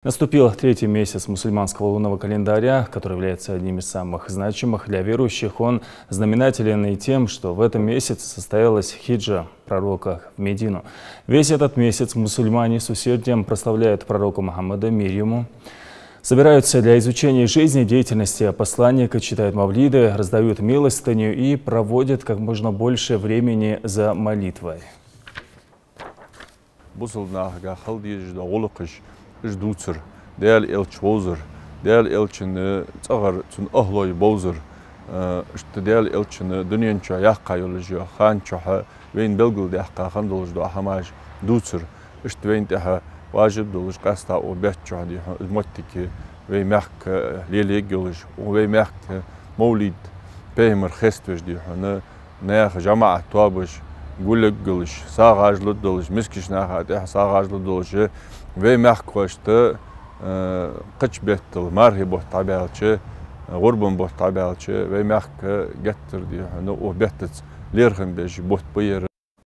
Наступил третий месяц мусульманского лунного календаря, который является одним из самых значимых для верующих. Он знаменателен и тем, что в этом месяце состоялась хиджа пророка в Медину. Весь этот месяц мусульмане с усердием прославляют пророка Мухаммада, мир ему. Собираются для изучения жизни, деятельности посланника, читают мавлиды, раздают милостыню и проводят как можно больше времени за молитвой. Ждуцер, değerli elçi bozur, değerli elçini çağır tün ahloy bozur, işte değerli elçini dünyanca yakka yolcu, hançaha veyn belgül yakka handolcu ahamaj ducur, işte veyn daha vacib doluş qasta o betça di mottiki ve mek lelig yolcu, o ve mek mevlid peymer xestveş di hana ne cemaat tuabuş gulek gülüş, sağajlı doluş, miskiş nahat, sağajlı doluş ve mehkoştu kaç bettel marhi bot tabiatçı gurbun bot tabiatçı ve mehk getirdi hani o bettet lerhim beji bot bayır